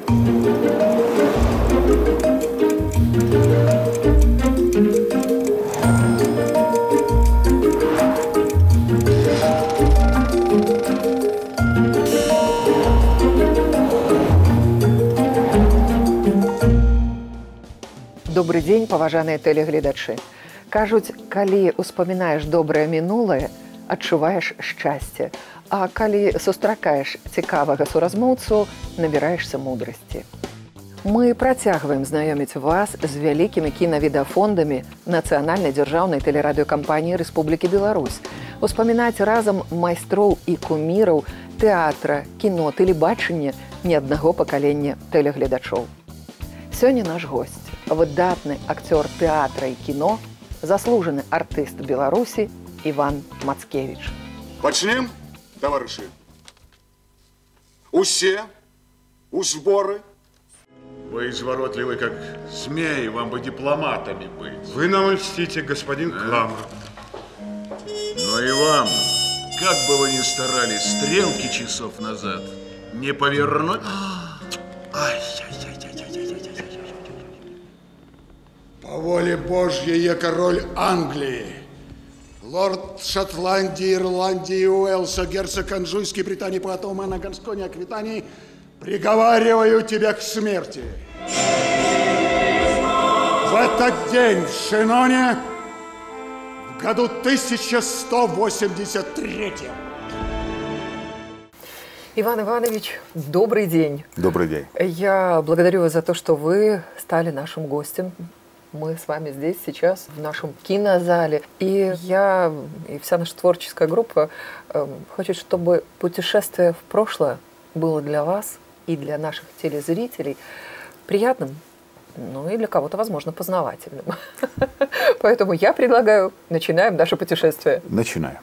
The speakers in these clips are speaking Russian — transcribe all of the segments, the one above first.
Добрый день, паважаныя тэлегледачы. Кажуць, калі успамінаеш добрае мінулае, адчуваеш шчасце, а калі сустракаеш цікавага суразмоўцу, набіраешся мудрасці. Мы працягваем знаёміць вас з вялікімі кінавідафондамі Нацыянальнай дзяржаўнай тэлерадыёкампаніі Рэспублікі Беларусь, успамінаць разам майстроў і куміраў тэатра, кіно, тэлебачання не аднаго пакалення тэлегледачоў. Сёння наш госць, выдатны акцёр тэатра і кіно, заслужаны артыст Беларусі Іван Мацкевіч. Пачнем, таварышы. Усе у сборы. Вы изворотливы, как змеи, вам бы дипломатами быть. Вы нам льстите, господин Кламр. Но и вам, как бы вы ни старались, стрелки часов назад не повернуть. По воле Божьей я король Англии, лорд Шотландии, Ирландии, Уэльса, герцог Анжуйский, Британии, Пуатоумена, Гаскони, Аквитании, приговариваю тебя к смерти. В этот день в Шиноне, в году 1183. Иван Иванович, добрый день. Добрый день. Я благодарю вас за то, что вы стали нашим гостем. Мы с вами здесь сейчас, в нашем кинозале. И я, и вся наша творческая группа хочет, чтобы путешествие в прошлое было для вас и для наших телезрителей приятным, ну и для кого-то, возможно, познавательным. Поэтому я предлагаю, начинаем наше путешествие. Начинаем.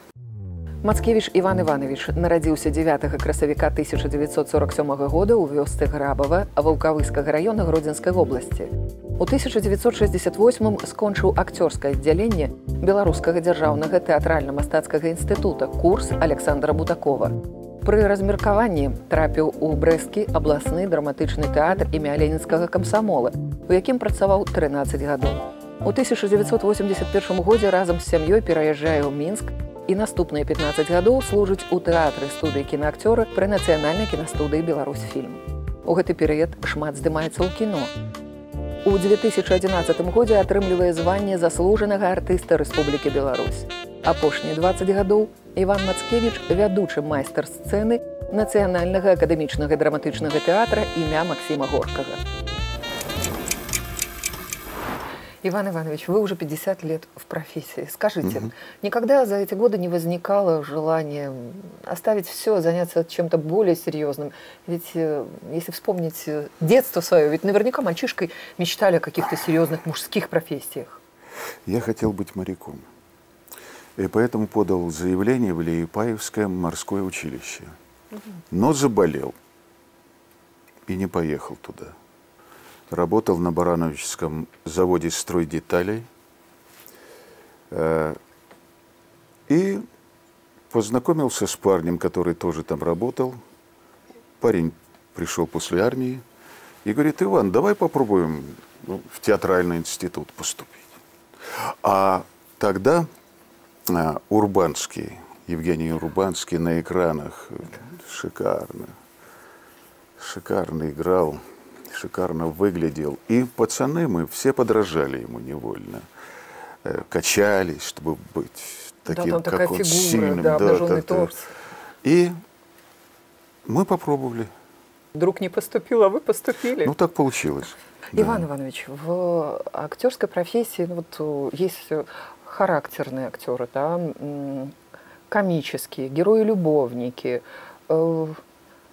Мацкевіч Іван Іванович нарадзіўся 9 красавіка 1947 года ў вёсцы Грабава Ваўкавыскага раёна Гродзенскай вобласці. У 1968 скончыў акцёрскае аддзяленне Беларускага дзяржаўнага тэатральна-мастацкага інстытута курс Александра Будакова. Пры размеркаванні трапіў у брэсцкі абласны драматычны тэатр імя Ленінскага камсамола, у якім працаваў 13 гадоў. У 1981 годзе разам з сям'ёй пераязджае ў Мінск і наступныя 15 гадоў служыць у тэатры студыі кінаакцёра пры нацыянальнай кінастудыі «Беларусьфільм». У гэты перыяд шмат здымаецца ў кіно. У 2011 годзе атрымлівае званне заслужанага артыста Рэспублікі Беларусь. Апошнія 20 гадоў Іван Мацкевіч вядучы майстар сцэны Нацыянальнага акадэмічнага драматычнага тэатра імя Максима Горкага. Иван Иванович, вы уже 50 лет в профессии. Скажите, никогда за эти годы не возникало желания оставить все, заняться чем-то более серьезным? Ведь если вспомнить детство свое, ведь наверняка мальчишкой мечтали о каких-то серьезных мужских профессиях. Я хотел быть моряком. И поэтому подал заявление в Лиепаевское морское училище. Но заболел и не поехал туда. Работал на Барановичском заводе стройдеталей и познакомился с парнем, который тоже там работал. Парень пришел после армии и говорит: Иван, давай попробуем в театральный институт поступить. А тогда Урбанский, Евгений Урбанский на экранах шикарно играл. Шикарно выглядел. И пацаны, мы все подражали ему невольно. Качались, чтобы быть таким, да, как он, фигура, сильным. да, обнаженный торс. И мы попробовали. Друг не поступил, а вы поступили. Ну, так получилось. Иван Иванович, в актерской профессии вот, есть характерные актеры, да, комические, герои-любовники.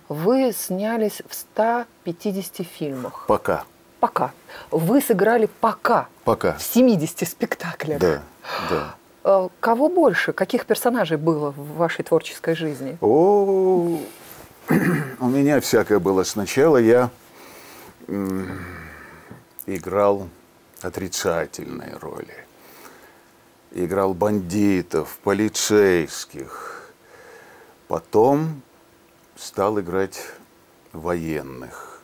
Вы снялись в 150 фильмах. Пока. Вы сыграли пока. В 70 спектаклях. Да. Кого больше? Каких персонажей было в вашей творческой жизни? У меня всякое было. Сначала я играл отрицательные роли. Играл бандитов, полицейских. Потом стал играть военных.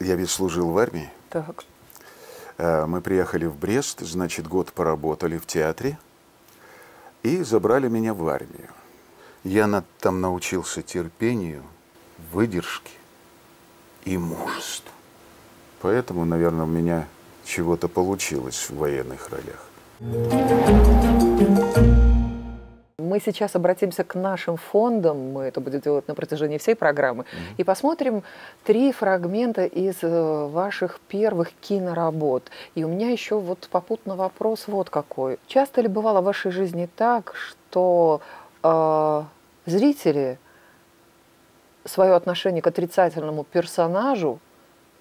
Я ведь служил в армии. Так. Мы приехали в Брест, значит, год поработали в театре и забрали меня в армию. Я там научился терпению, выдержке и мужеству. Поэтому, наверное, у меня чего-то получилось в военных ролях. Мы сейчас обратимся к нашим фондам, мы это будем делать на протяжении всей программы, и посмотрим 3 фрагмента из ваших первых киноработ. И у меня еще вот попутно вопрос вот какой. Часто ли бывало в вашей жизни так, что зрители свое отношение к отрицательному персонажу,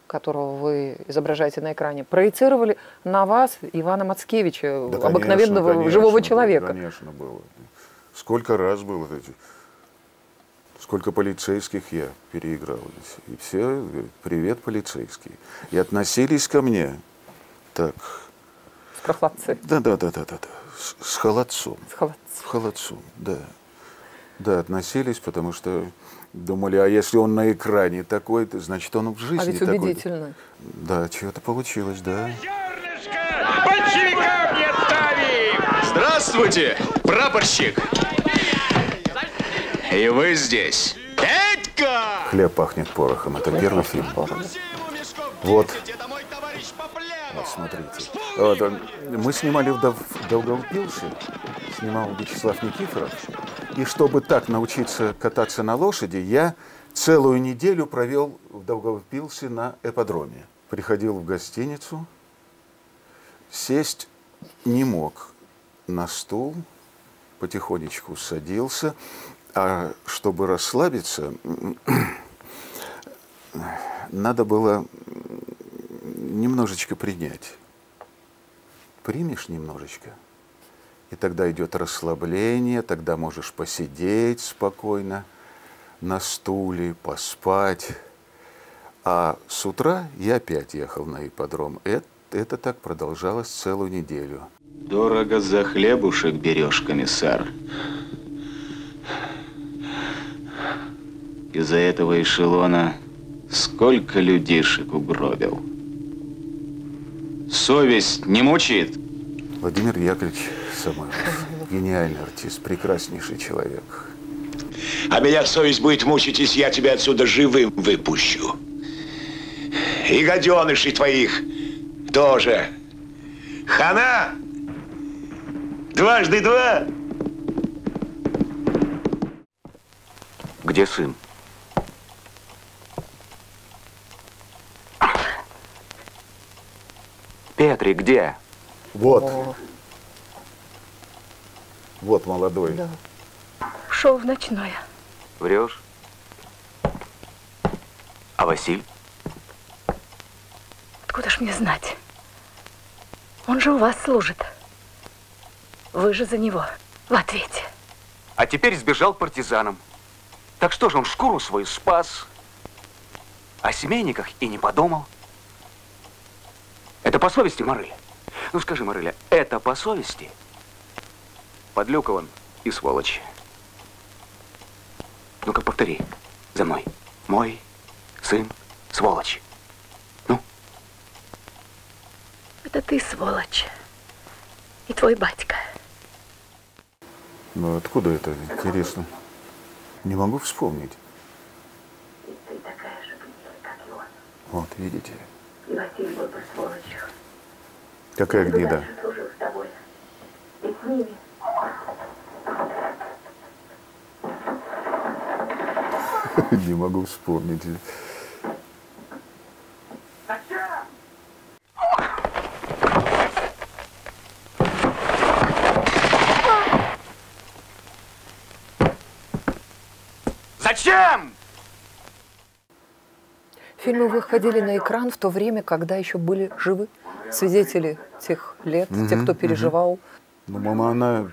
которого вы изображаете на экране, проецировали на вас, Ивана Мацкевича, Да, обыкновенного конечно, живого человека? Конечно, было. Сколько раз было, сколько полицейских я переиграл. И все, привет, полицейские. И относились ко мне так. С прохладцей. Да. С холодцом. С холодцом. С холодцом, да. Да, относились, потому что думали, а если он на экране такой, значит, он в жизни такой. А ведь убедительно. Да, что-то получилось, да. Большевикам не ставим! Здравствуйте, прапорщик! И вы здесь. Петька! «Хлеб пахнет порохом» — это первый фильм. Вот, смотрите. Вот, мы снимали в Даугавпилсе, снимал Вячеслав Никифоров. И чтобы так научиться кататься на лошади, я целую неделю провел в Даугавпилсе на ипподроме. Приходил в гостиницу, сесть не мог на стул, потихонечку садился, а чтобы расслабиться, надо было немножечко принять. Примешь немножечко, и тогда идет расслабление, тогда можешь посидеть спокойно на стуле, поспать. А с утра я опять ехал на ипподром. Это так продолжалось целую неделю. Дорого за хлебушек берешь, комиссар. Из-за этого эшелона сколько людишек угробил. Совесть не мучает? Владимир Яковлевич Самойлов, гениальный артист, прекраснейший человек. А меня совесть будет мучить, если я тебя отсюда живым выпущу. И гаденышей твоих тоже. Хана! 2 × 2. Где сын? Петри, где? Вот. О. Вот молодой. Да. Шел в ночное. Врешь? А Василь? Откуда ж мне знать? Он же у вас служит. Вы же за него в ответе. А теперь сбежал к партизанам. Так что же, он шкуру свою спас. О семейниках и не подумал. Это по совести, Марыля? Ну скажи, Марыля, это по совести? Подлюка он и сволочь. Ну-ка повтори за мной. Мой сын сволочь. Ну? Это ты, сволочь. И твой батька. Ну откуда это, интересно? Не могу вспомнить. И ты такая же, как и он. Вот, видите? И Василий был бы сволочью. Какая гнида. Служил с тобой. И с ними. Не могу вспомнить. Зачем? Фильмы выходили на экран в то время, когда еще были живы свидетели тех лет, те, кто переживал. Ну, мама, она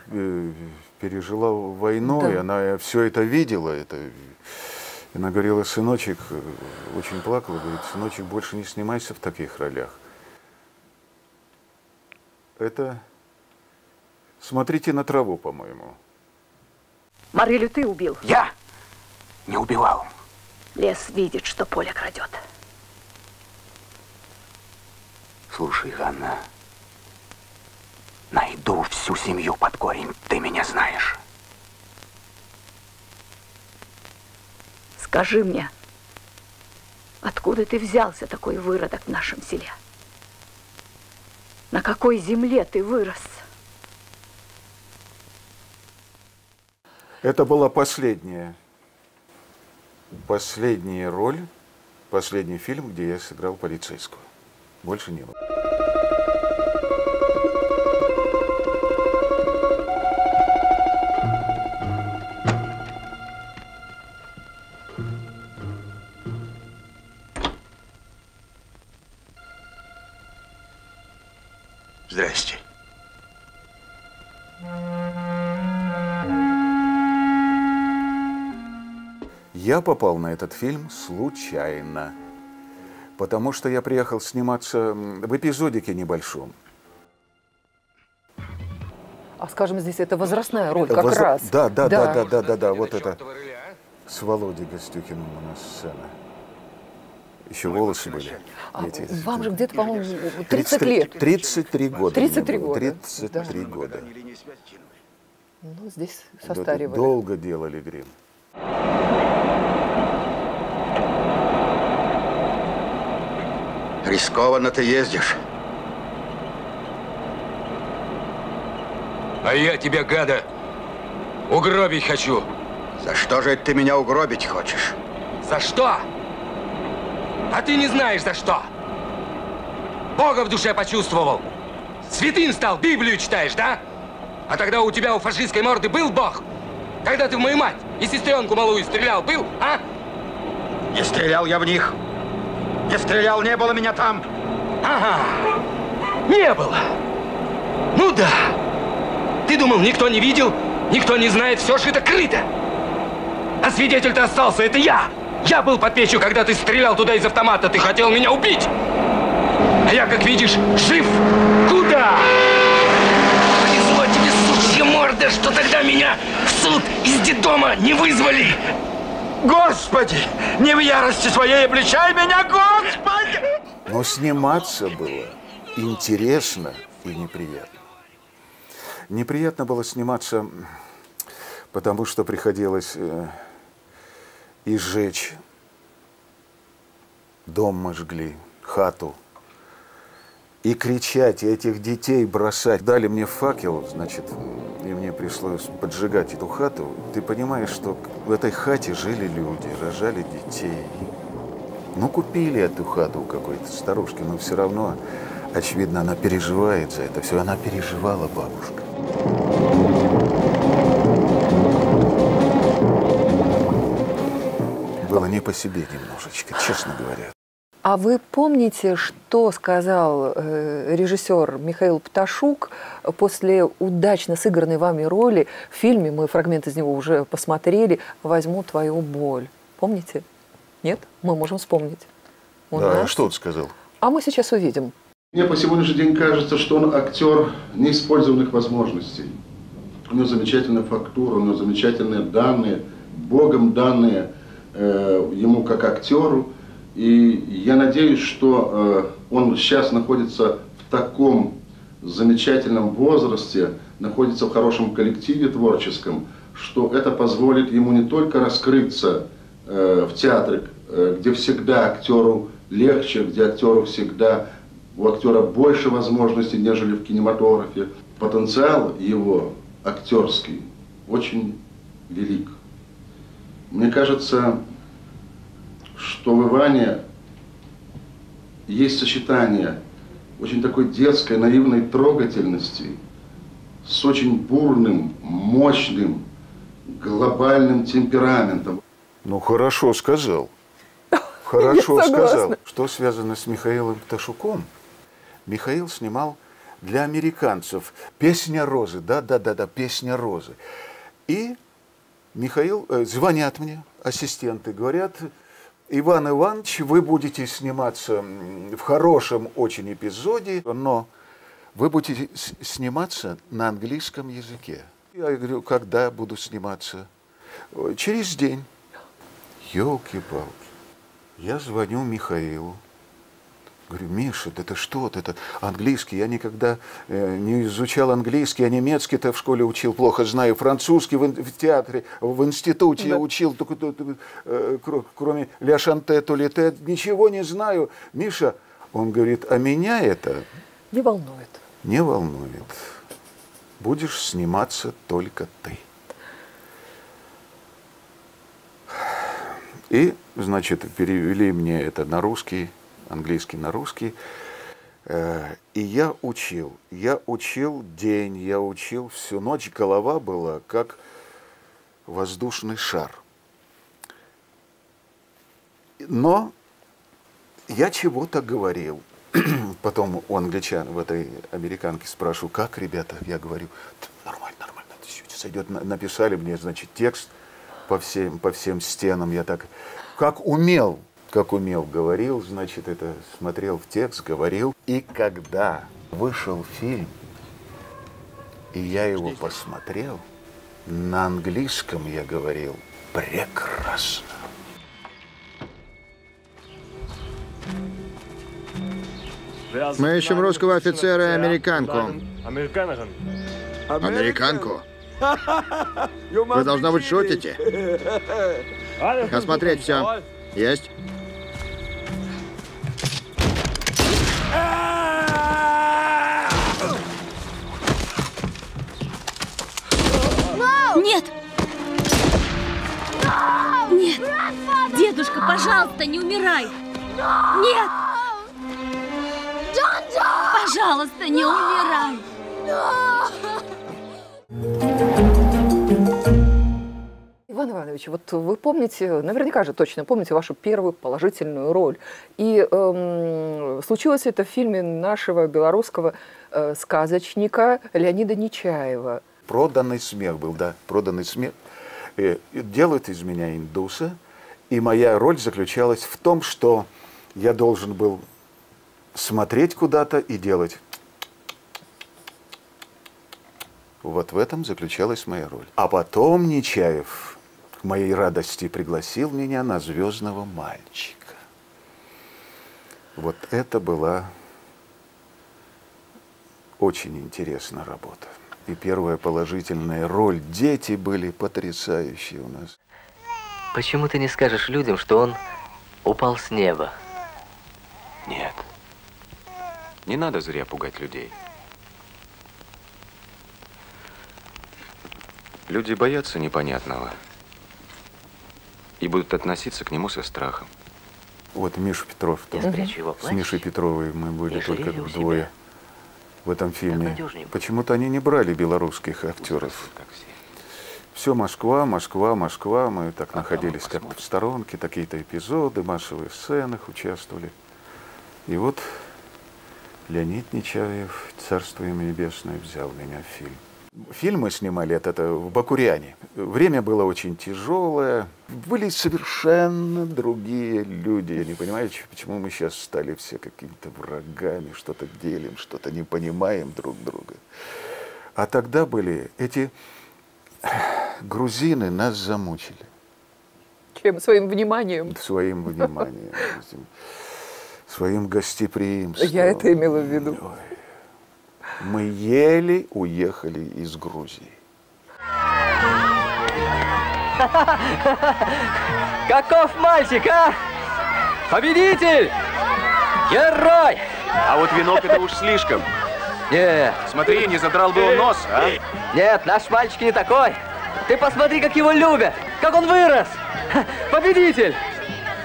пережила войну, Да. и она все это видела. Она говорила, сыночек, очень плакала, говорит, сыночек, больше не снимайся в таких ролях. Это «Смотрите на траву», по-моему. Марилю ты убил. Я не убивал. Лес видит, что поле крадет. Слушай, Ганна, найду всю семью под корень, ты меня знаешь. Скажи мне, откуда ты взялся, такой выродок в нашем селе? На какой земле ты вырос? Это была последняя роль, последний фильм, где я сыграл полицейского. Больше не было. Здрасте. Я попал на этот фильм случайно, потому что я приехал сниматься в эпизодике небольшом. А скажем, здесь это возрастная роль как раз. Да, вот это с Володей Гостюхиным у нас сцена. Еще волосы были. Вам же где-то, по-моему, 30 лет. 33 года. 33 года. 33 года. Ну, здесь состаривали. Долго делали грим. Рискованно ты ездишь. А я тебя, гада, угробить хочу. За что же ты меня угробить хочешь? За что? А ты не знаешь, за что. Бога в душе почувствовал. Святым стал, Библию читаешь, да? А тогда у тебя, у фашистской морды, был Бог? Когда ты в мою мать и сестренку малую стрелял, был, а? Не стрелял я в них. Не стрелял, не было меня там. Ага, не было. Ну да. Ты думал, никто не видел, никто не знает, все шито-крыто. А свидетель-то остался, это я. Я был под печью, когда ты стрелял туда из автомата, ты хотел меня убить. А я, как видишь, жив. Куда? Повезло тебе, сучья морда, что тогда меня в суд из детдома не вызвали. Господи, не в ярости своей обличай меня, Господи! Но сниматься было интересно и неприятно. Неприятно было сниматься, потому что приходилось и сжечь. Дом мы жгли, хату. И кричать, и этих детей бросать. Дали мне факел, значит, и мне пришлось поджигать эту хату. Ты понимаешь, что в этой хате жили люди, рожали детей. Ну, купили эту хату у какой-то старушки, но все равно, очевидно, она переживает за это все. Она переживала, бабушка. Было не по себе немножечко, честно говоря. А вы помните, что сказал режиссер Михаил Пташук после удачно сыгранной вами роли в фильме, мы фрагмент из него уже посмотрели, «Возьму твою боль». Помните? Нет? Мы можем вспомнить. Да, что он сказал? А мы сейчас увидим. Мне по сегодняшний день кажется, что он актер неиспользованных возможностей. У него замечательная фактура, у него замечательные данные, Богом данные ему как актеру. И я надеюсь, что он сейчас находится в таком замечательном возрасте, находится в хорошем коллективе творческом, что это позволит ему не только раскрыться в театре, где всегда актеру легче, где актеру всегда, у актера больше возможностей, нежели в кинематографе. Потенциал его актерский очень велик. Мне кажется, что в Иване есть сочетание очень такой детской, наивной трогательности с очень бурным, мощным, глобальным темпераментом. Ну, хорошо сказал. Хорошо сказал. Что связано с Михаилом Пташуком? Михаил снимал для американцев «Песня розы». Да, «Песня розы». И Михаил, звонят мне ассистенты, говорят: Иван Иванович, вы будете сниматься в хорошем очень эпизоде, но вы будете сниматься на английском языке. Я говорю, когда буду сниматься? Через день. Ёлки-палки. Я звоню Михаилу. Говорю, Миша, это что? Это английский. Я никогда не изучал английский, а немецкий-то в школе учил плохо знаю. Французский в театре, в институте я учил, только, кроме «Ля шанте толите», ничего не знаю. Миша, он говорит, а меня это Не волнует. не волнует. Будешь сниматься только ты. И, значит, перевели мне это на русский, английский на русский. И я учил день, я учил всю ночь. Голова была как воздушный шар. Но я чего-то говорил. Потом у англичан, в этой американке спрашиваю, как, ребята? Я говорю, нормально, сойдет. Написали мне, значит, текст по всем стенам. Я так, как умел говорил, значит, это смотрел в текст, говорил. И когда вышел фильм, и я его посмотрел, на английском я говорил прекрасно. Мы ищем русского офицера и американку. Американку? Вы, должно быть, шутите. Осмотреть все. Есть. Нет! Нет! Дедушка, пожалуйста, не умирай! Нет! Пожалуйста, не умирай! Иван Иванович, вот вы помните, наверняка же точно помните вашу первую положительную роль. И случилось это в фильме нашего белорусского сказочника Леонида Нечаева. Проданный смех был, да, проданный смех. Делают из меня индуса, и моя роль заключалась в том, что я должен был смотреть куда-то и делать. Вот в этом заключалась моя роль. А потом Нечаев, к моей радости, пригласил меня на «Звездного мальчика». Вот это была очень интересная работа. И первая положительная роль. Дети были потрясающие у нас. Почему ты не скажешь людям, что он упал с неба? Нет. Не надо зря пугать людей. Люди боятся непонятного и будут относиться к нему со страхом. Вот Миша Петров тоже. С Мишей Петровой мы были только вдвое в этом фильме. Почему-то они не брали белорусских актеров. Все Москва, Москва, Москва. Мы так находились как-то в сторонке, какие-то эпизоды, массовые сценах участвовали. И вот Леонид Нечаев, царство ему небесное, взял меня в фильм. Фильм мы снимали это в Бакуряне. Время было очень тяжелое. Были совершенно другие люди. Я не понимаю, почему мы сейчас стали все какими-то врагами, что-то делим, что-то не понимаем друг друга. А тогда были эти грузины, нас замучили. Чем? Своим вниманием? Своим вниманием. Своим гостеприимством. Я это имела в виду. Мы еле уехали из Грузии. Каков мальчик, а? Победитель! Герой! А вот венок это уж слишком. Нет. Смотри, не задрал бы он нос, а? Нет, наш мальчик не такой. Ты посмотри, как его любят, как он вырос. Победитель!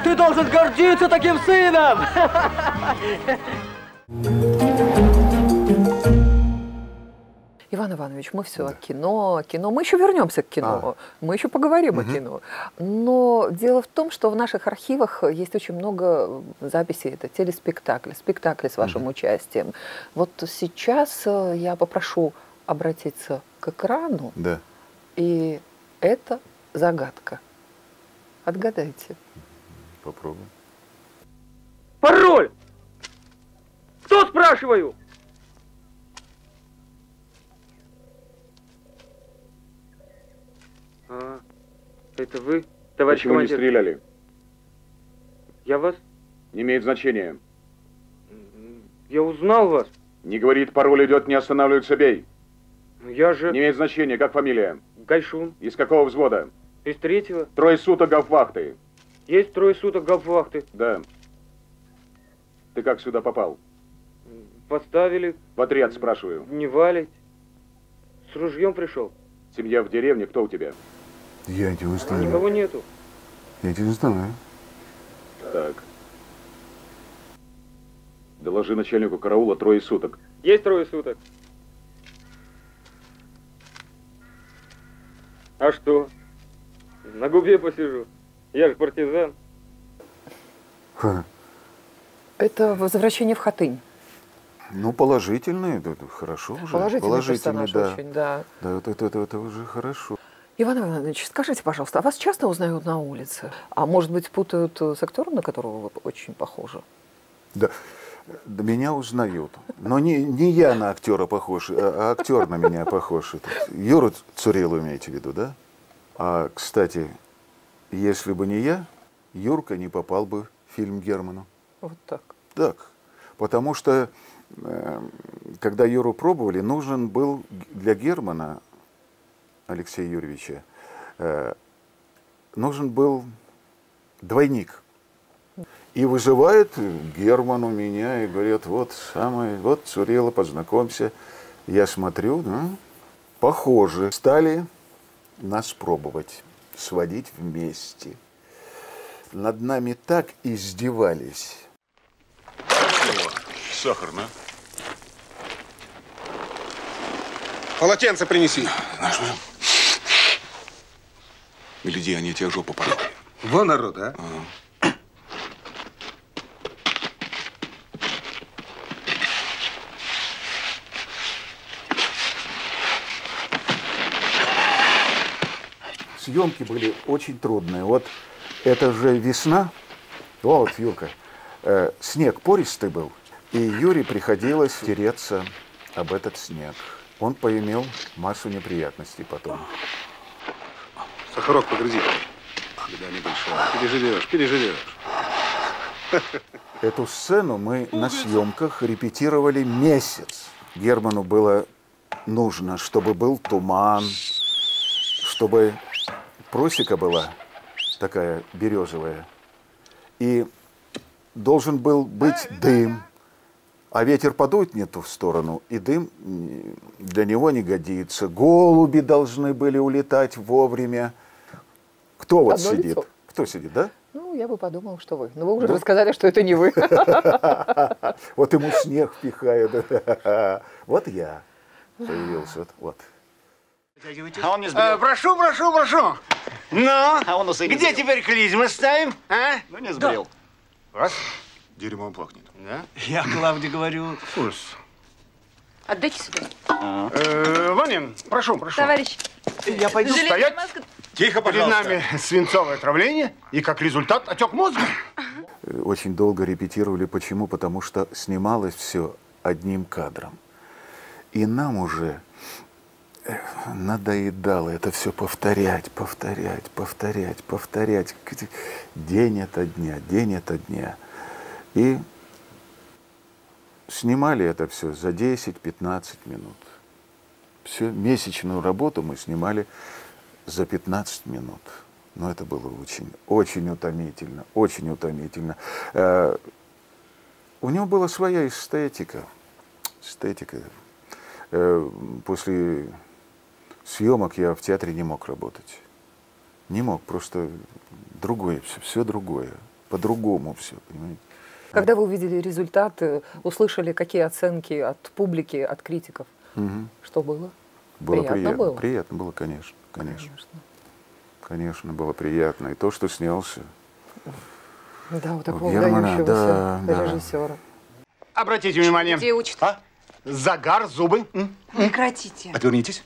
Ты должен гордиться таким сыном! Иван Иванович, мы все о кино. Мы еще вернемся к кино, мы еще поговорим о кино. Но дело в том, что в наших архивах есть очень много записей. Это телеспектакли, спектакли с вашим участием. Вот сейчас я попрошу обратиться к экрану. Да. И это загадка. Отгадайте. Попробуем. Пароль! Кто, спрашиваю? А, это вы, товарищ Почему командир? не стреляли? Я вас? Не имеет значения. Я узнал вас. Не говорит, пароль идет, не останавливается, бей. Но я же... Не имеет значения, как фамилия? Гайшун. Из какого взвода? Из 3-го. 3 суток гауптвахты. Есть 3 суток гауптвахты. Да. Ты как сюда попал? Поставили. В отряд, спрашиваю. Не валить. С ружьем пришел. Семья в деревне, кто у тебя? Я не знаю. Никого нету. Я не знаю. Так. Доложи начальнику караула 3 суток. Есть 3 суток. А что? На губе посижу. Я же партизан. Это возвращение в Хатынь. Ну, положительный, да, хорошо уже. Положительный персонаж, да. очень, да. Да, это уже хорошо. Иван Иванович, скажите, пожалуйста, а вас часто узнают на улице? А может быть, путают с актером, на которого вы очень похожи? Да, меня узнают. Но не я на актера похож, а актер на меня похож. Юру Цурилу имеете в виду, да? А, кстати, если бы не я, Юрка не попал бы в фильм Герману. Вот так. Так, потому что, когда Юру пробовали, нужен был для Германа, Алексея Юрьевича, нужен был двойник. И вызывает Герман у меня и говорит, вот Цурила, познакомься. Я смотрю, ну, похоже. Стали нас пробовать, сводить вместе. Над нами так издевались. Сахарно. Полотенце принеси. Гляди, они тебе жопу порвали. Вон народ, а? Съемки были очень трудные. Вот это же весна. Вот, Юрка, снег пористый был. И Юре приходилось тереться об этот снег. Он поимел массу неприятностей потом. Сахарок погрызи. Беда небольшая. Переживешь. Эту сцену мы на съемках репетировали месяц. Герману было нужно, чтобы был туман, чтобы просека была такая березовая. И должен был быть дым. А ветер подует не ту в сторону, и дым для него не годится. Голуби должны были улетать вовремя. Кто вот Одно сидит? лицо. Кто сидит, да? Ну, я бы подумал, что вы. Но вы уже рассказали, что это не вы. Вот ему снег впихают. Вот я появился. Вот. А он не сбрил. Прошу. Ну, где теперь клизмы ставим? А? Ну, не сбрил. Вас? Дерьмом пахнет. Да? Я Клавде говорю. Вкус. Отдайте сюда. Ванин, прошу. Товарищ. Я пойду стоять. Тихо, Перед пожалуйста. нами свинцовое отравление и, как результат, отек мозга. Очень долго репетировали. Почему? Потому что снималось все одним кадром. И нам уже надоедало это все повторять. День ото дня. И снимали это все за 10-15 минут. Всю месячную работу мы снимали за 15 минут. Но это было очень утомительно. У него была своя эстетика. После съемок я в театре не мог работать. Не мог, просто другое все другое. По-другому все, понимаете? Когда вы увидели результаты, услышали, какие оценки от публики, от критиков, что было? Приятно было, конечно. Конечно, было приятно. И то, что снялся. Да, у такого Германа, выдающегося да. режиссера. Обратите внимание. Где учат? Загар, зубы. Прекратите. Отвернитесь.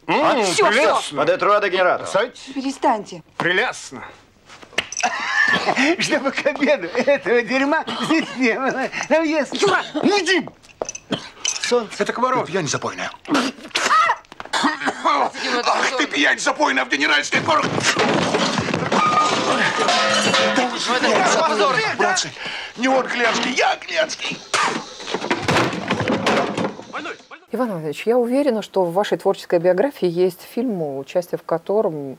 Прелестно. ПД-3 до генератора. Сядь. Перестаньте. Прелестно. Чтобы к обеду этого дерьма здесь не было. Юра, уйди! Солнце. Это Комаров. Пьянь запойная. Ах ты, пьянь запойная в генеральской порох! Братцы, не он Клянский, я Клянский! Иван Иванович, я уверена, что в вашей творческой биографии есть фильм, участие в которых,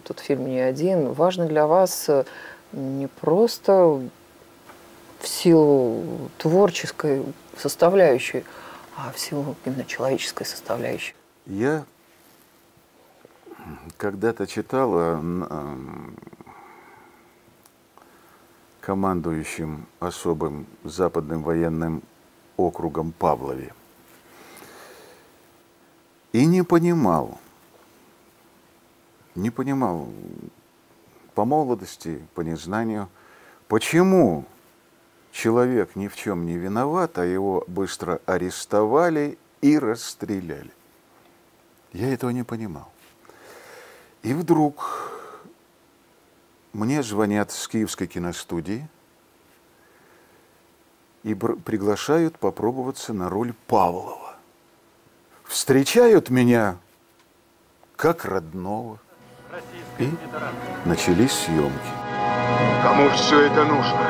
тут фильм не один, важно для вас не просто в силу творческой составляющей, а в силу именно человеческой составляющей. Я когда-то читал о командующем особым западным военным округом Павлове. И не понимал по молодости, по незнанию, почему человек ни в чем не виноват, а его быстро арестовали и расстреляли. Я этого не понимал. И вдруг мне звонят с Киевской киностудии и приглашают попробоваться на роль Павлова. Встречают меня как родного. И начались съемки. Кому все это нужно?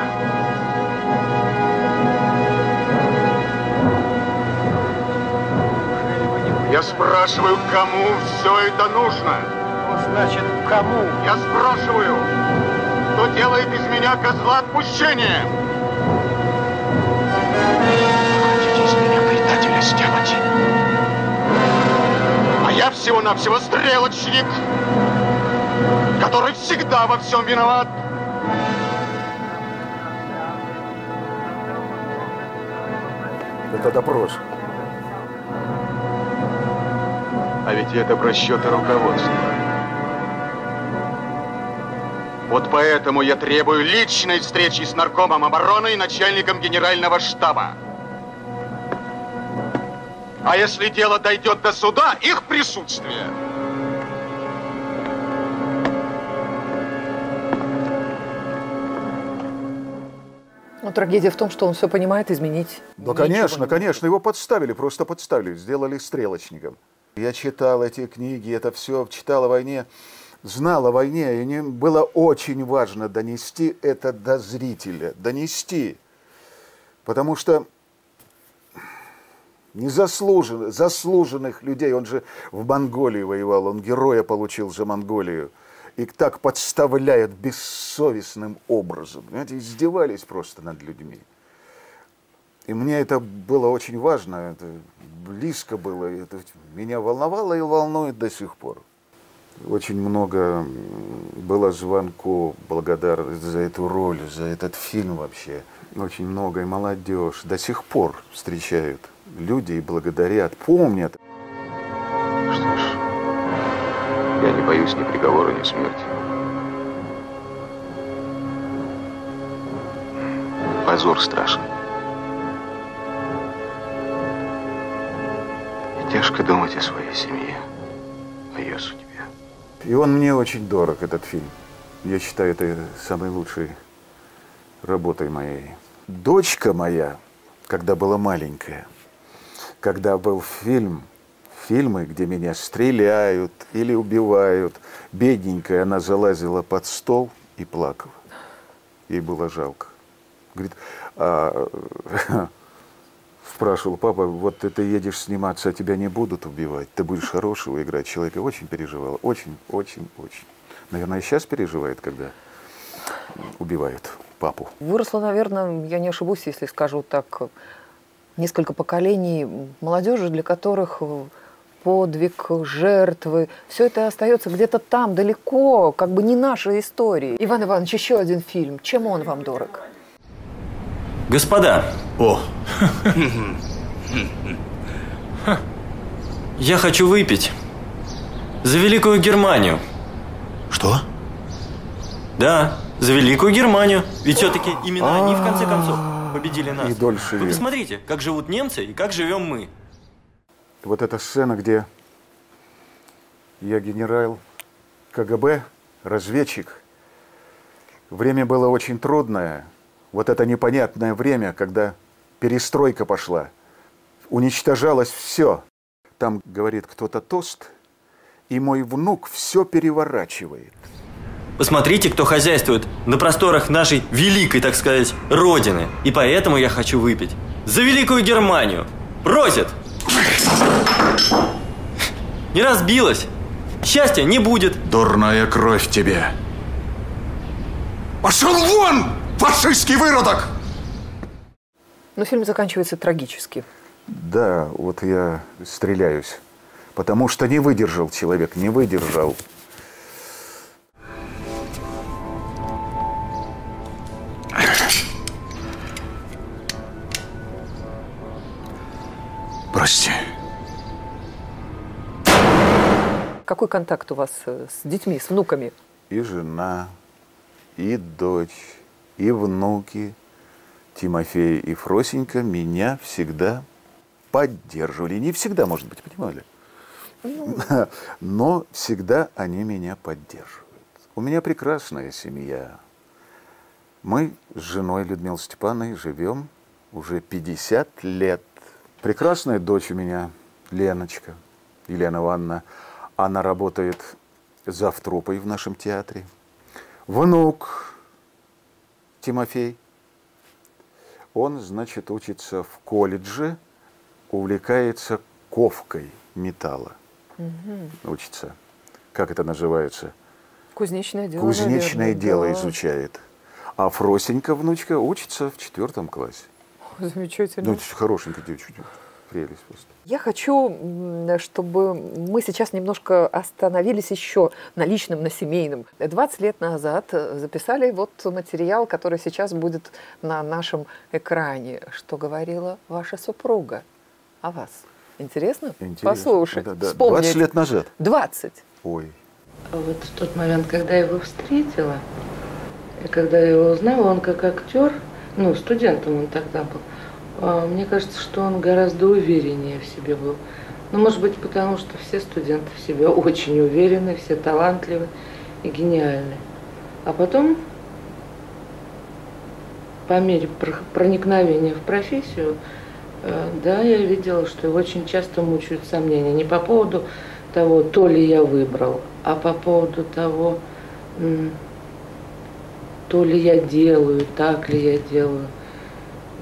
Я спрашиваю, кому все это нужно? Значит, кому? Я спрашиваю, кто делает из меня козла отпущения? Хотите из меня предателя сделать? А я всего-навсего стрелочник, который всегда во всем виноват. Это допрос. А ведь это просчеты руководства. Вот поэтому я требую личной встречи с наркомом обороны и начальником генерального штаба. А если дело дойдет до суда, их присутствие. Но трагедия в том, что он все понимает, изменить. Да, конечно, конечно, его подставили, просто подставили, сделали стрелочником. Я читал эти книги, это все читал о войне, знал о войне, и мне было очень важно донести это до зрителя, донести. Потому что заслуженных людей, он же в Монголии воевал, он героя получил за Монголию. И так подставляют бессовестным образом. Понимаете, издевались просто над людьми. И мне это было очень важно, это близко было, это меня волновало и волнует до сих пор. Очень много было звонков, благодарность за эту роль, за этот фильм вообще. Очень много и молодежь до сих пор встречают люди и благодарят, помнят. Что ж, я не боюсь ни приговора, ни смерти. Позор страшен. И тяжко думать о своей семье, о ее судьбе. И он мне очень дорог, этот фильм. Я считаю, это самой лучшей работой моей. Дочка моя, когда была маленькая, когда был фильмы, где меня стреляют или убивают, бедненькая, она залазила под стол и плакала. Ей было жалко. Говорит, спрашивал, папа, вот ты едешь сниматься, а тебя не будут убивать, ты будешь хорошего играть человека. Очень переживала, очень. Наверное, и сейчас переживает, когда убивают папу. Выросло, наверное, я не ошибусь, если скажу так, несколько поколений молодежи, для которых подвиг, жертвы, все это остается где-то там, далеко, как бы не нашей истории. Иван Иванович, еще один фильм. Чем он вам дорог? Господа, я хочу выпить за Великую Германию. Что? Да, за Великую Германию. Ведь все-таки именно они, в конце концов, победили нас. И дольше. Вы посмотрите, как живут немцы и как живем мы. Вот эта сцена, где я генерал КГБ, разведчик. Время было очень трудное. Вот это непонятное время, когда перестройка пошла. Уничтожалось все. Там говорит кто-то тост, и мой внук все переворачивает. Посмотрите, кто хозяйствует на просторах нашей великой, так сказать, родины. И поэтому я хочу выпить за великую Германию. Просит! Не разбилась. Счастья не будет. Дурная кровь тебе. Пошел вон, фашистский выродок! Но фильм заканчивается трагически. Да, вот я стреляюсь. Потому что не выдержал человек, не выдержал. Прости. Какой контакт у вас с детьми, с внуками? И жена, и дочь, и внуки Тимофей и Фросенька меня всегда поддерживали. Не всегда, может быть, понимали? Но всегда они меня поддерживают. У меня прекрасная семья. Мы с женой Людмилой Степановной живем уже 50 лет. Прекрасная дочь у меня, Леночка, Елена Ивановна. Она работает завтрупой в нашем театре. Внук Тимофей. Он, значит, учится в колледже, увлекается ковкой металла. Учится. Как это называется? Кузнечное дело. Кузнечное наверное, дело да. изучает. А Фросенька, внучка, учится в 4 классе. Замечательно. Ну, хорошенькая девочка. Прелесть просто. Я хочу, чтобы мы сейчас немножко остановились еще на личном, на семейном. 20 лет назад записали вот материал, который сейчас будет на нашем экране. Что говорила ваша супруга о вас? Интересно? Интересно. Послушать, Да. вспомнить. 20 лет назад? 20. Ой. А вот в тот момент, когда я его встретила, и когда я его узнала, он как актер, ну, студентом он тогда был, мне кажется, что он гораздо увереннее в себе был. Ну, может быть, потому что все студенты в себе очень уверены, все талантливы и гениальны. А потом, по мере проникновения в профессию, да, я видела, что его очень часто мучают сомнения. Не по поводу того, то ли я выбрал, а по поводу того, то ли я делаю, так ли я делаю.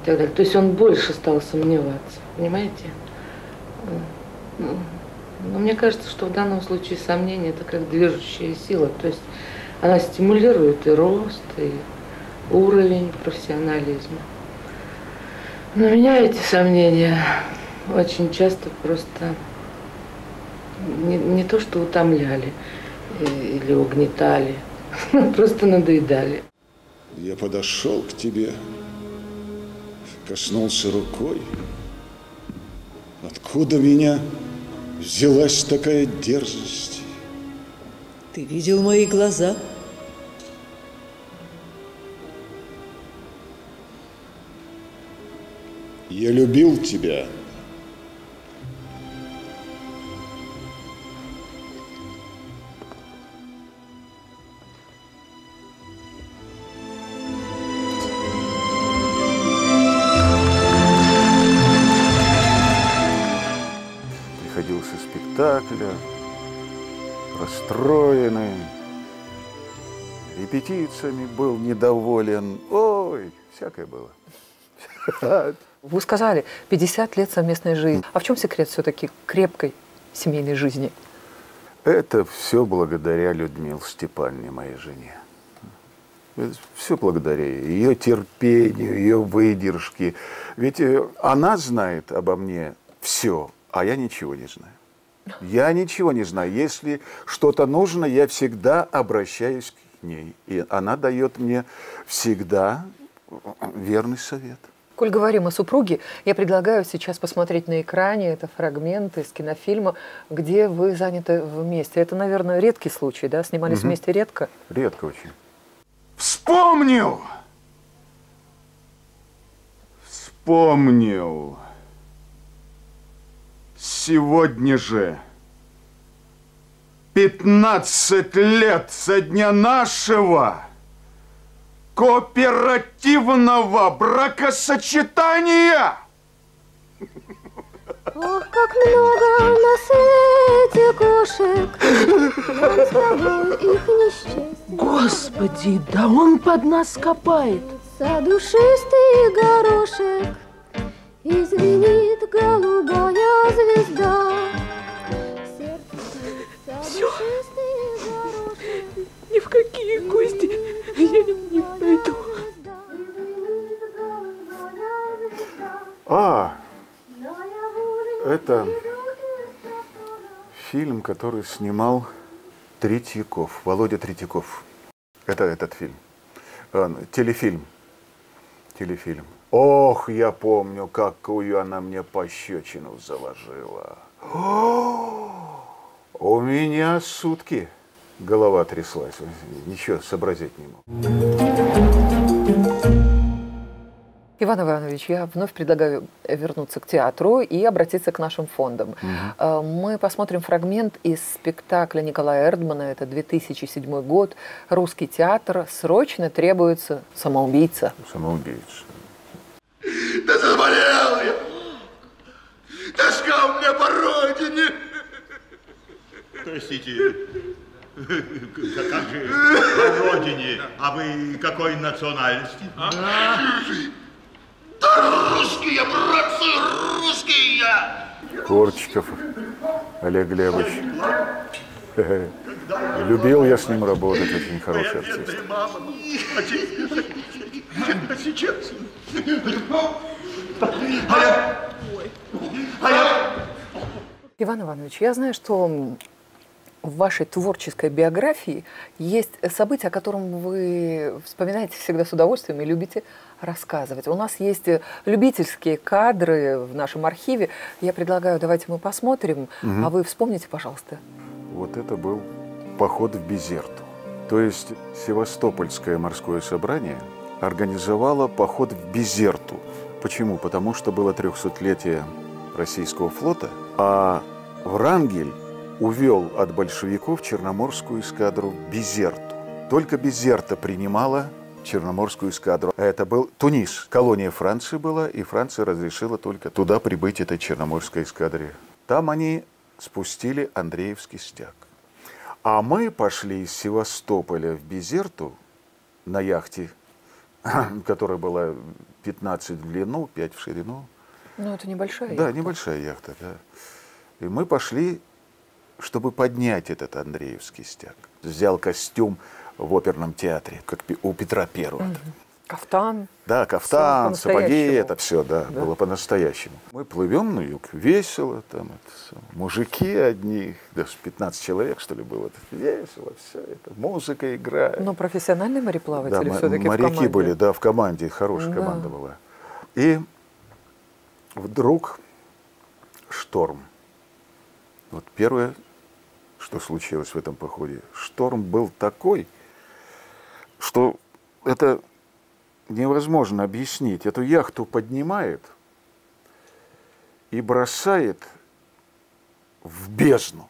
И так далее. То есть он больше стал сомневаться, понимаете? Но мне кажется, что в данном случае сомнение – это как движущая сила. То есть она стимулирует и рост, и уровень профессионализма. Но меня эти сомнения очень часто просто не то что утомляли или угнетали, просто надоедали. Я подошел к тебе, коснулся рукой. Откуда меня взялась такая дерзость? Ты видел мои глаза? Я любил тебя. Приходил со спектакля, расстроенный, репетициями был недоволен. Ой, всякое было. Вы сказали, 50 лет совместной жизни. А в чем секрет все-таки крепкой семейной жизни? Это все благодаря Людмиле Степановне, моей жене. Все благодаря ее терпению, ее выдержке. Ведь она знает обо мне все, а я ничего не знаю. Я ничего не знаю. Если что-то нужно, я всегда обращаюсь к ней. И она дает мне всегда верный совет. Коль говорим о супруге, я предлагаю сейчас посмотреть на экране. Это фрагменты из кинофильма, где вы заняты вместе. Это, наверное, редкий случай, да? Снимались вместе редко? Редко очень. Вспомнил! Вспомнил. Сегодня же 15 лет со дня нашего кооперативного бракосочетания. Ох, как много на свете кошек, нам с тобой их не счесть. Господи, да он под нас копает. Душистый горошек, и звенит голубая звезда. Все. Ни в какие гости я не пойду. Это фильм, который снимал Третьяков, Володя Третьяков. Это этот фильм. Телефильм. Ох, я помню, какую она мне пощечину заложила. У меня сутки голова тряслась. Ничего сообразить не мог. Иван Иванович, я вновь предлагаю вернуться к театру и обратиться к нашим фондам. Мы посмотрим фрагмент из спектакля Николая Эрдмана, это 2007 год, «Русский театр. Срочно требуется самоубийца». Самоубийца. Да заболел я! Тоска у меня по родине! Простите, как же по родине? А вы какой национальности? Да русские, братцы, русские! Корчиков Олег Глебович. Любил я с ним работать, очень хороший артист. А сейчас... Иван Иванович, я знаю, что в вашей творческой биографии есть события, о котором вы вспоминаете всегда с удовольствием и любите рассказывать. У нас есть любительские кадры в нашем архиве. Я предлагаю, давайте мы посмотрим, а вы вспомните, пожалуйста. Вот это был поход в Безерту. То есть Севастопольское морское собрание организовало поход в Безерту. Почему? Потому что было 300-летие российского флота, а Врангель увел от большевиков черноморскую эскадру в Безерту. Только Безерта принимала черноморскую эскадру. Это был Тунис, колония Франции была, и Франция разрешила только туда прибыть этой черноморской эскадре. Там они спустили Андреевский стяг. А мы пошли из Севастополя в Безерту на яхте, которая была 15 в длину, 5 в ширину. Ну, это небольшая яхта. Да, небольшая яхта, да. И мы пошли, чтобы поднять этот Андреевский стяг. Взял костюм в оперном театре, как у Петра Первого. Кафтан. Да, кафтан, сапоги, это все, да, было по-настоящему. Мы плывем на юг, весело, там, мужики одни, даже 15 человек, что ли, было. Весело, все это, музыка играет. Но профессиональные мореплаватели да, все-таки моряки в команде. были, да, в команде, хорошая команда была. И вдруг шторм. Вот первое, что случилось в этом походе. Шторм был такой, что это невозможно объяснить. Эту яхту поднимает и бросает в бездну.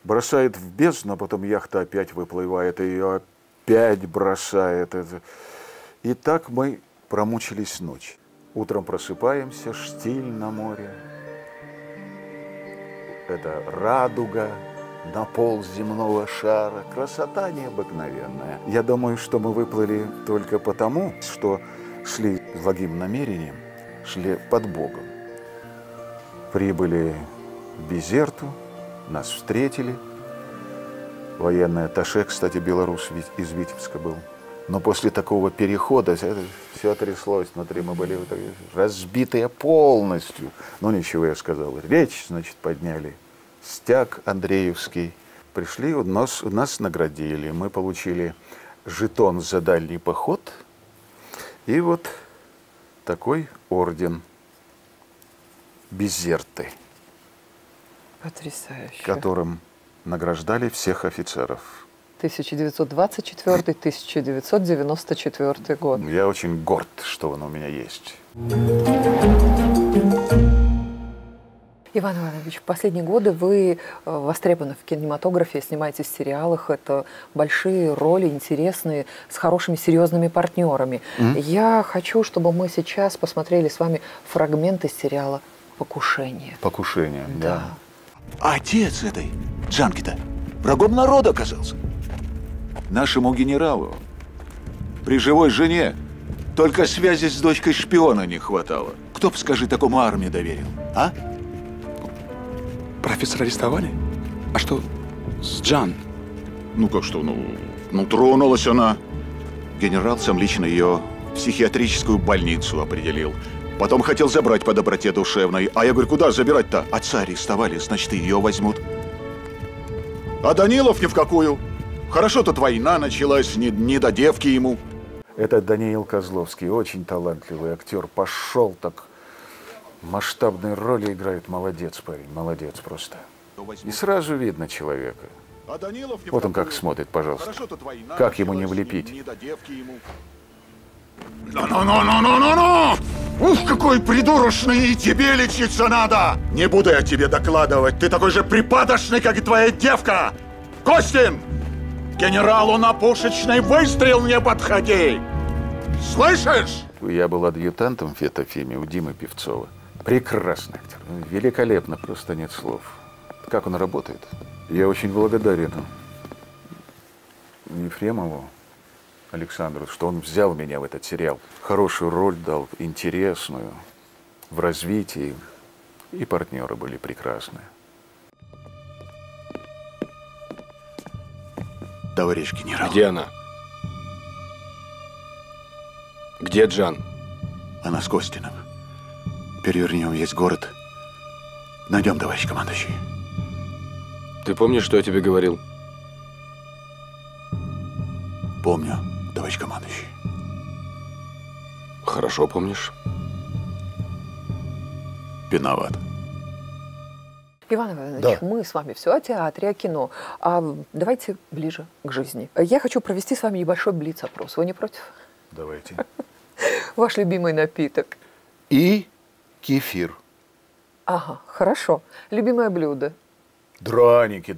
Бросает в бездну, а потом яхта опять выплывает, и ее опять бросает. И так мы промучились ночь. Утром просыпаемся, штиль на море. Это радуга на пол земного шара. Красота необыкновенная. Я думаю, что мы выплыли только потому, что шли с благим намерением, шли под Богом. Прибыли в Безерту, нас встретили. Военный атташе, кстати, белорус из Витебска был. Но после такого перехода все тряслось внутри, мы были разбитые полностью. Ну ничего, я сказал. Речь, значит, подняли. Стяг Андреевский. Пришли, нас наградили. Мы получили жетон за дальний поход. И вот такой орден Безерты. Потрясающе. Которым награждали всех офицеров. 1924-1994 год. Я очень горд, что он у меня есть. Иван Иванович, в последние годы вы востребованы в кинематографе, снимаетесь в сериалах. Это большие роли, интересные, с хорошими, серьезными партнерами. Я хочу, чтобы мы сейчас посмотрели с вами фрагменты сериала Покушение. Покушение, да. А отец этой Джанки-то врагом народа оказался. Нашему генералу при живой жене только связи с дочкой шпиона не хватало. Кто б, скажи, такому армии доверил, а? Профессора арестовали? А что с Джан? Ну как что, ну тронулась она. Генерал сам лично ее в психиатрическую больницу определил. Потом хотел забрать по доброте душевной. А я говорю, куда забирать-то? Отца арестовали, значит, и ее возьмут. А Данилов ни в какую. Хорошо тут война началась, не до девки ему. Это Даниил Козловский, очень талантливый актер. Пошел так, масштабные роли играет. Молодец парень, молодец просто. И сразу видно человека. Вот он как смотрит, пожалуйста. Как ему не влепить? Ну! Ух, какой придурочный, и тебе лечиться надо! Не буду я тебе докладывать, ты такой же припадочный, как и твоя девка! Костин! Генералу на пушечный выстрел не подходи! Слышишь? Я был адъютантом в Фетофиме у Димы Певцова. Прекрасный актер, великолепно, просто нет слов. Как он работает? Я очень благодарен Ефремову Александру, что он взял меня в этот сериал. Хорошую роль дал, интересную, в развитии. И партнеры были прекрасные. Товарищ генерал. Где она? Где Джан? Она с Костиным. Перевернем весь город. Найдем, товарищ командующий. Ты помнишь, что я тебе говорил? Помню, товарищ командующий. Хорошо помнишь? Виноват. Иван Иванович, Да. мы с вами все о театре, о кино. А давайте ближе к жизни. Я хочу провести с вами небольшой блиц-опрос. Вы не против? Давайте. Ваш любимый напиток. И кефир. Ага, хорошо. Любимое блюдо. Драники,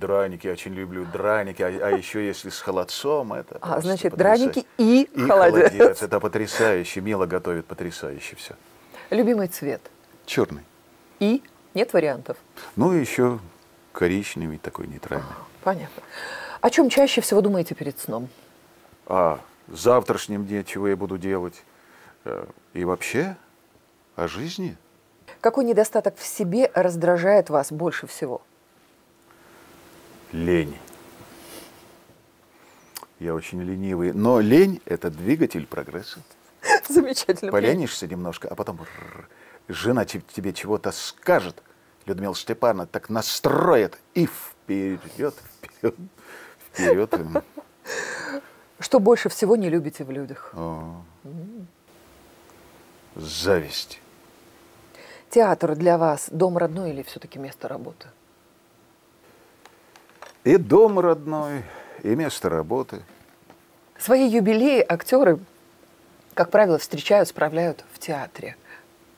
очень люблю драники. А еще если с холодцом, это Значит, потрясающе. драники и холодец. Это потрясающе. Мила готовит потрясающе все. Любимый цвет. Черный. И нет вариантов. Ну и еще коричневый такой нейтральный. Понятно. О чем чаще всего думаете перед сном? О завтрашнем дне, чего я буду делать. И вообще о жизни. Какой недостаток в себе раздражает вас больше всего? Лень. Я очень ленивый. Но лень – это двигатель прогресса. Замечательно. Поленишься немножко, а потом жена тебе чего-то скажет, Людмила Степановна так настроит, и вперед. Что больше всего не любите в людях? Зависть. Театр для вас дом родной или все-таки место работы? И дом родной, и место работы. Свои юбилеи актеры, как правило, встречают, справляют в театре.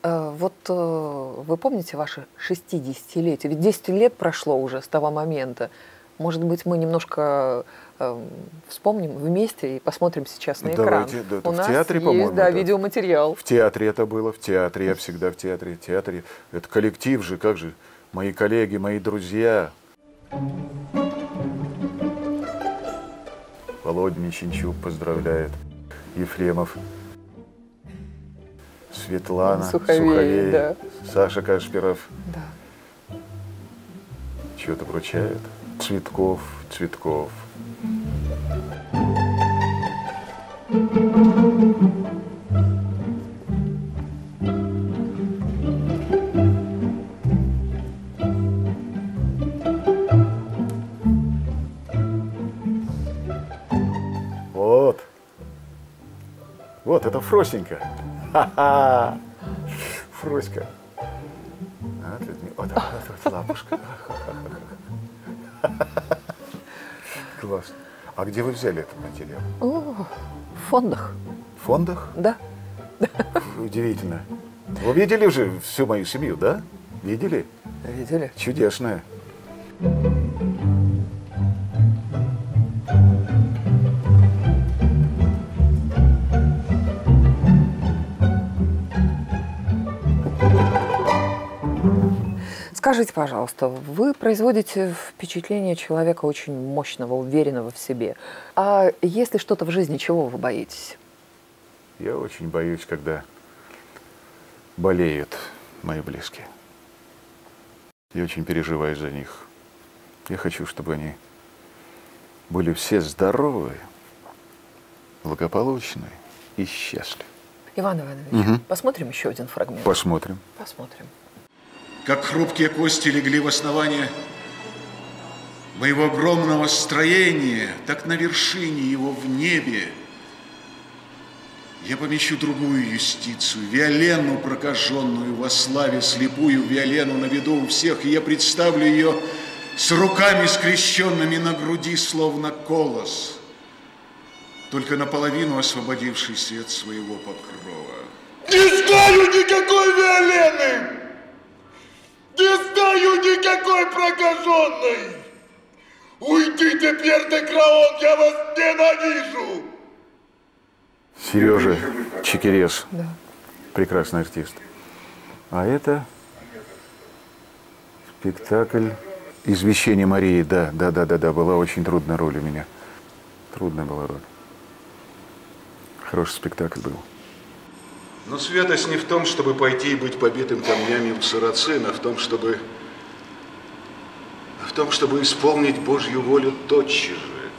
Вот вы помните ваше 60-летие? Ведь 10 лет прошло уже с того момента. Может быть, мы немножко вспомним вместе и посмотрим сейчас на экран. Давайте, да, У в нас театре, есть, по-моему, да, это... видеоматериал. В театре это было, в театре, я всегда в театре. Это коллектив же, как же, мои коллеги, мои друзья. Володя Мещенчук поздравляет, Ефремов, Светлана Суховей, да. Саша Кашпиров. Да. Что-то вручает. Цветков. Вот, это Фросенька. Ха-ха! Фроська. Вот лапушка. Класс. А где вы взяли этот материал? В фондах. В фондах? Да. Удивительно. Вы видели уже всю мою семью, да? Видели? Видели. Чудесная. Скажите, пожалуйста, вы производите впечатление человека очень мощного, уверенного в себе. А есть ли что-то в жизни, чего вы боитесь? Я очень боюсь, когда болеют мои близкие. Я очень переживаю за них. Я хочу, чтобы они были все здоровы, благополучны и счастливы. Иван Иванович, посмотрим еще один фрагмент? Посмотрим. Посмотрим. Как хрупкие кости легли в основание моего огромного строения, так на вершине его в небе я помещу другую юстицию, Виолену прокаженную во славе, слепую Виолену на виду у всех, и я представлю ее с руками скрещенными на груди, словно колос, только наполовину освободившийся от своего покрова. Не знаю никакой Виолены! Не знаю никакой прокаженной! Уйди теперь, Декраон, я вас ненавижу! Сережа Чекерес, прекрасный артист. А это спектакль «Извещение Марии». Да, была очень трудная роль у меня. Трудная была роль. Хороший спектакль был. Но святость не в том, чтобы пойти и быть побитым камнями у сарацин, а в том, чтобы исполнить Божью волю тотчас же.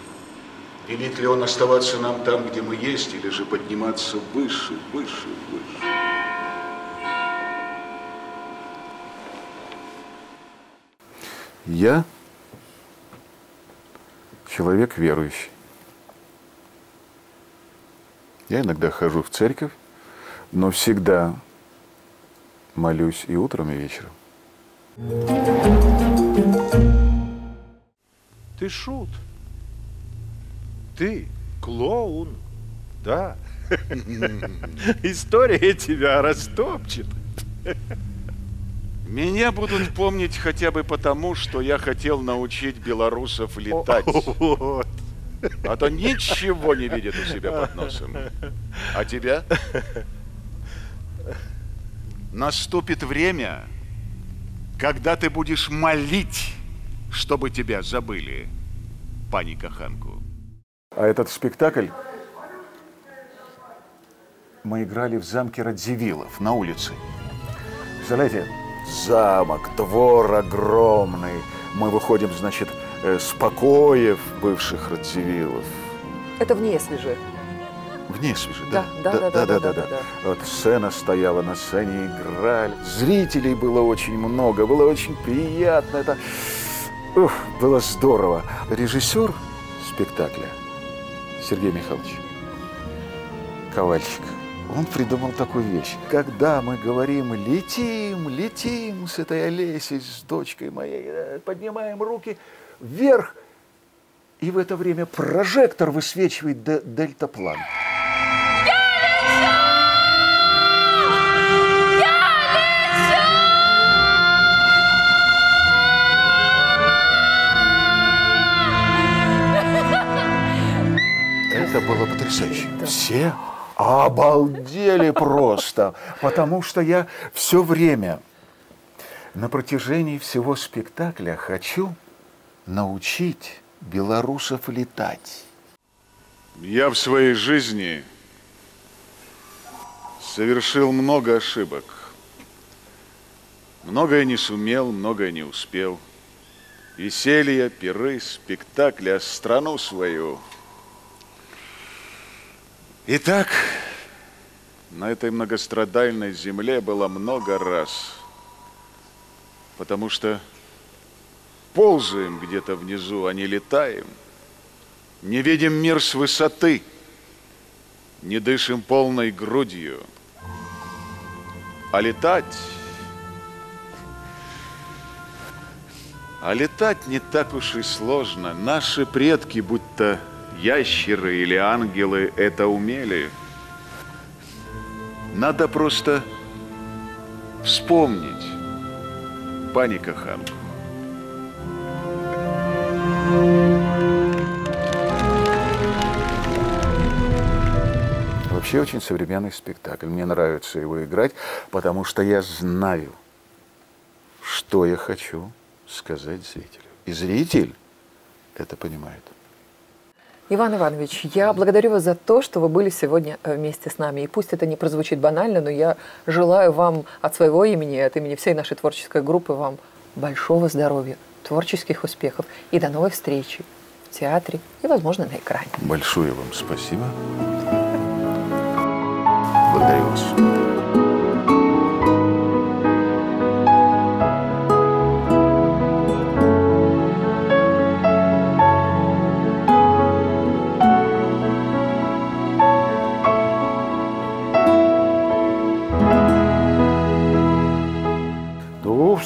Велит ли Он оставаться нам там, где мы есть, или же подниматься выше, выше, выше? Я человек верующий. Я иногда хожу в церковь, но всегда молюсь и утром, и вечером. Ты шут. Ты клоун. Да. История тебя растопчет. Меня будут помнить хотя бы потому, что я хотел научить белорусов летать. Вот. А то ничего не видят у себя под носом. А тебя? Наступит время, когда ты будешь молить, чтобы тебя забыли, пани Каханку. А этот спектакль мы играли в замке Радзивиллов на улице. Представляете, замок, двор огромный. Мы выходим, значит, с покоев бывших Радзивиллов. Это в Несвеже. В Несвеже, да. Да. Вот сцена стояла, на сцене играли. Зрителей было очень много, было очень приятно. Это было здорово. Режиссер спектакля Сергей Михайлович Ковальчик, он придумал такую вещь. Когда мы говорим летим с этой Олесей, с дочкой моей, поднимаем руки вверх, и в это время прожектор высвечивает дельтаплан. Это было потрясающе. Все обалдели просто, потому что я все время на протяжении всего спектакля хочу научить белорусов летать. Я в своей жизни совершил много ошибок. Многое не сумел, многое не успел. Веселья, пиры, спектакли, а страну свою. Итак, на этой многострадальной земле было много раз, потому что ползаем где-то внизу, а не летаем, не видим мир с высоты, не дышим полной грудью, а летать не так уж и сложно. Наши предки, будь то ящеры или ангелы, это умели. Надо просто вспомнить, пани Каханку. Вообще очень современный спектакль. Мне нравится его играть, потому что я знаю, что я хочу сказать зрителю. И зритель это понимает. Иван Иванович, я благодарю вас за то, что вы были сегодня вместе с нами. И пусть это не прозвучит банально, но я желаю вам от своего имени, от имени всей нашей творческой группы, вам большого здоровья, творческих успехов и до новой встречи в театре и, возможно, на экране. Большое вам спасибо. Благодарю вас.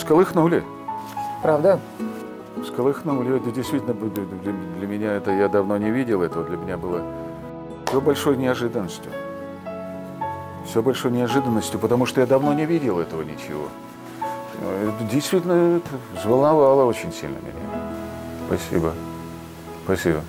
Всколыхнули. Правда? Всколыхнули. Это действительно для меня, это я давно не видел этого. Для меня было все большой неожиданностью. Все большой неожиданностью, потому что я давно не видел этого ничего. Это действительно взволновало очень сильно меня. Спасибо. Спасибо.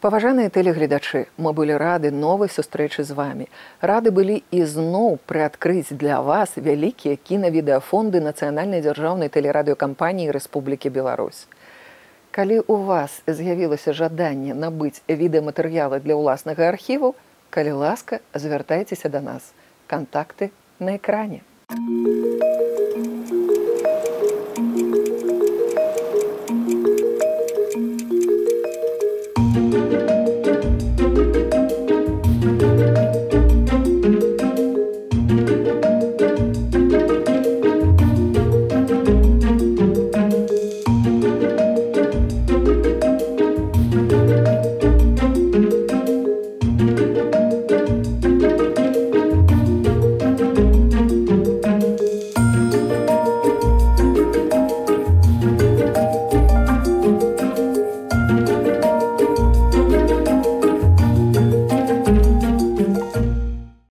Паважаныя тэлегледачы, мы былі рады новай сустрэчы з вамі. Рады былі ізноў прыадкрыць для вас вялікія кінавідэафонды Нацыянальнай дзяржаўнай тэлерадыёкампаніі Рэспублікі Беларусь. Калі у вас з'явілася жаданне набыць відэаматэрыялы для ўласнага архіву, калі ласка, звяртайцеся да нас. Кантакты на экране.